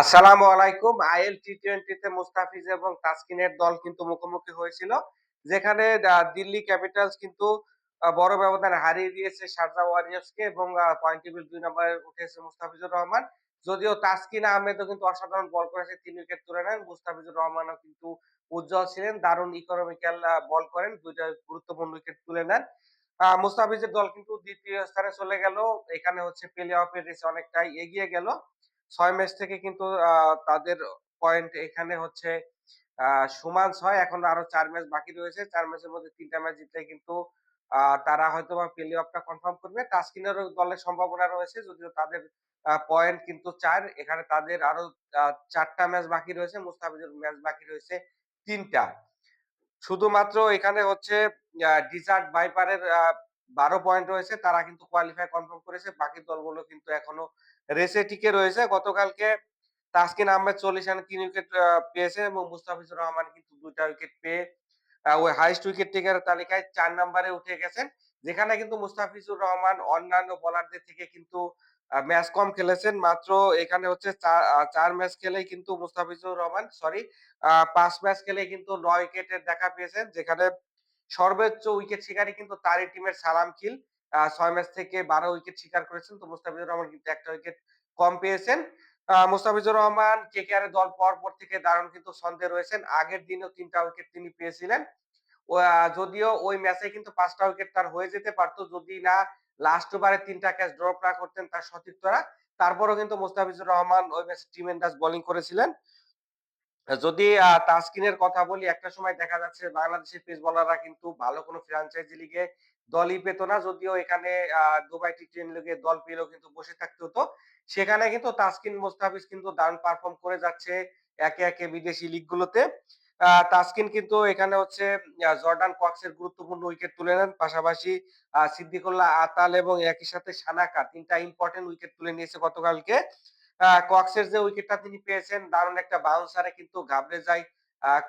আসসালামু আলাইকুম। আইএল টি-20 তে মুস্তাফিজ এবং তাসকিনের দল কিন্তু মুখোমুখি হয়েছিল। যেখানে দিল্লি ক্যাপিটালস কিন্তু বড় ব্যবধানে হারিয়ে দিয়েছে শারজাহ ওয়ারিয়র্সকে এবং পয়েন্ট টেবিল ২ নম্বরে উঠেছে মুস্তাফিজুর রহমান। যদিও তাসকিন আহমেদও কিন্তু অসাধারণ বল করেছে, ৩ উইকেট তুলে নেন। মুস্তাফিজুর রহমানও কিন্তু উজ্জ্বল ছিলেন। দারুণ ইকোনমিক্যাল বল করেন। ২ টা গুরুত্বপূর্ণ উইকেট তুলে নেন। মুস্তাফিজের দল কিন্তু ২য় স্থানে চলে গেল। এখানে হচ্ছে প্লে অফের রেসে অনেকটাই এগিয়ে গেল। ৬ ম্যাচ থেকে কিন্তু তাদের পয়েন্ট এখানে হচ্ছে আ সমান ৬। এখন আরো ৪ ম্যাচ বাকি রয়েছে। ৪ ম্যাচের মধ্যে ৩ টা ম্যাচ জিতলে কিন্তু তারা হয়তোবা প্লে অফটা কনফার্ম করবে। তাসকিনেরও দলের সম্ভাবনা রয়েছে। যদিও তাদের পয়েন্ট কিন্তু ৪। এখানে তাদের আরো ৪ টা ম্যাচ বাকি রয়েছে। মুস্তাফিজের ম্যাচ বাকি রয়েছে ৩ টা। শুধুমাত্র এখানে হচ্ছে ডিজার্ট ভাইপারের ১২ পয়েন্ট রয়েছে। তারা কিন্তু কোয়ালিফাই কনফার্ম করেছে। বাকি দলগুলো কিন্তু এখনো রেসে টিকে রয়েছে। গতকালকে তাসকিন আহমেদ ৪০ রানে ৩ উইকেট পেয়েছেন এবং মুস্তাফিজুর রহমান কিন্তু ২ টা উইকেট পেয়ে ওই হাইয়েস্ট উইকেট টেকার তালিকায় ৪ নম্বরে উঠে গেছেন। যেখানে কিন্তু মুস্তাফিজুর রহমান অন্যান্য বোলারদের থেকে কিন্তু ম্যাচ কম খেলেছেন। মাত্র এখানে হচ্ছে ৪ ম্যাচ খেলেই কিন্তু মুস্তাফিজুর রহমান ৫ ম্যাচ খেলেই কিন্তু ৯ উইকেটের দেখা পেয়েছেন। যেখানে সর্বোচ্চ উইকেট শিকারী কিন্তু তারই টিমের সালাম খিল। ৬ ম্যাচ থেকে ১২ উইকেট শিকার করেছেন। তো মুস্তাফিজুর রহমান কিন্তু ১ টা উইকেট কম পেয়েছেন। মুস্তাফিজুর রহমান কেকেআর এর দল পর থেকে দারুণ কিন্তু ছন্দে রয়েছেন। আগের দিনেও ৩ টা উইকেট তিনি পেয়েছিলেন। যদিও ওই ম্যাচে কিন্তু ৫ টা উইকেট তার হয়ে যেতে পারত যদি না লাস্ট ওভারে ৩ টা ক্যাচ ড্রপ না করতেন তার সতীর্থরা। তারপরেও কিন্তু মুস্তাফিজুর রহমান ওই ম্যাচে ট্রিমেন্ডাস বোলিং করেছিলেন। যদি তাসকিনের কথা বলি, একটা সময় দেখা যাচ্ছে বাংলাদেশের পেস বোলাররা কিন্তু ভালো কোনো ফ্র্যাঞ্চাইজি লিগে দলই পেত না। যদিও এখানে দুবাই টি-10 লিগে দল পেলেও কিন্তু বসে থাকতে হতো। সেখানে কিন্তু তাসকিন মুস্তাফিজ কিন্তু দারুণ পারফর্ম করে যাচ্ছে একে বিদেশি লিগগুলোতে। তাসকিন কিন্তু এখানে হচ্ছে জর্ডান কক্সের গুরুত্বপূর্ণ উইকেট তুলে নেন। পাশাপাশি সিদ্দিকুল্লাহ আতাল এবং একই সাথে সানাকা ৩ টা ইম্পোর্টেন্ট উইকেট তুলে নিয়েছে গতকালকে। কক্সের যে উইকেটটা তিনি পেয়েছেন দারুণ একটা বাউন্সারে কিন্তু ঘাবড়ে যায়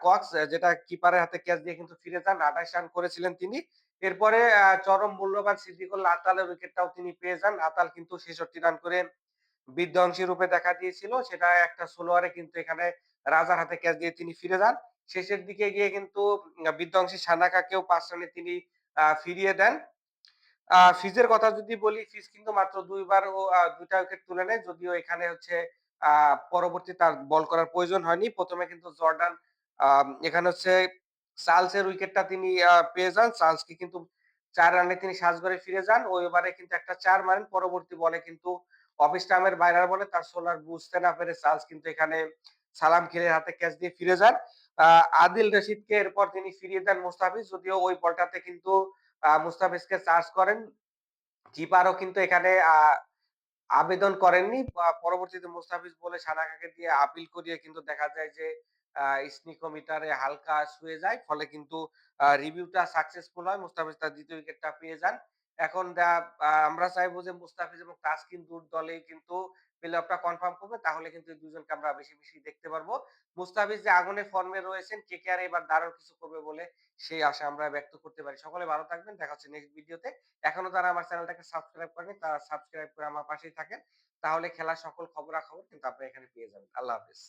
কক্স, যেটা কিপারের হাতে ক্যাচ দিয়ে কিন্তু ফিরে যান। ২৮ রান করেছিলেন তিনি। এরপরে চরম মূল্যবান সিদ্দিকুল্লাহ আতালের উইকেটটাও তিনি পেয়ে যান। আতাল কিন্তু ৬৬ রান করে বিধ্বংসী রূপে দেখা দিয়েছিল। সেটা একটা ১৬ ওভারে কিন্তু এখানে রাজার হাতে ক্যাচ দিয়ে তিনি ফিরে যান। শেষের দিকে গিয়ে কিন্তু বিধ্বংসী সানাকাকেও ৫ রানে তিনি ফিরিয়ে দেন। ফিজের কথা যদি বলি, ফিজ কিন্তু মাত্র ২ বার ও ২ টা উইকেট তুলে নেয়। যদিও এখানে হচ্ছে আ পরবর্তী তার বল করার প্রয়োজন হয়নি। ১ম এ কিন্তু জর্ডান এখানে হচ্ছে চার্লসের উইকেটটা তিনি পেয়ে যান। চার্লসকে কিন্তু ৪ রানে তিনি সাজঘরে ফিরে যান। ওই ওভারে কিন্তু একটা ৪ মারেন। পরবর্তী বলে কিন্তু অফ স্টাম্পের বাইরের বলে তার ষোলার বুঝতে না পেরে চার্লস কিন্তু এখানে সালাম খেলের হাতে ক্যাচ দিয়ে ফিরে যান। আ আদিল রশিদকে এরপর তিনি ফিরিয়ে দেন মুস্তাফিজ। যদিও ওই বলটাতে কিন্তু মুস্তাফিজকে চার্জ করেন। কিপারও কিন্তু এখানে আবেদন করেননি। পরবর্তীতে মুস্তাফিজ বলে সানাকাকে দিয়ে আপিল করিয়ে কিন্তু দেখা যায় যে স্নিকোমিটারে হালকা ছুঁয়ে যায়। ফলে কিন্তু রিভিউটা সাকসেসফুল হয়। মুস্তাফিজ তার ২য় উইকেটটা পেয়ে যান। এখন আমরা চাইবো যে মুস্তাফিজ এবং তাসকিন দলেই কিন্তু প্লে অফটা কনফার্ম করবে। তাহলে কিন্তু এই দুজনকে আমরা বেশি দেখতে পারবো। মুস্তাফিজ যে আগুনের ফর্মে রয়েছেন, কেকেআর এবার দারুণ কিছু করবে বলে সেই আশা আমরা ব্যক্ত করতে পারি। সকলে ভালো থাকবেন। দেখা হচ্ছে নেক্সট ভিডিওতে। এখনো যারা আমার চ্যানেলটাকে সাবস্ক্রাইব করেনি তারা সাবস্ক্রাইব করে আমার পাশেই থাকেন। তাহলে খেলার সকল খবরাখবর কিন্তু আপনারা এখানে পেয়ে যাবেন। আল্লাহ হাফেজ।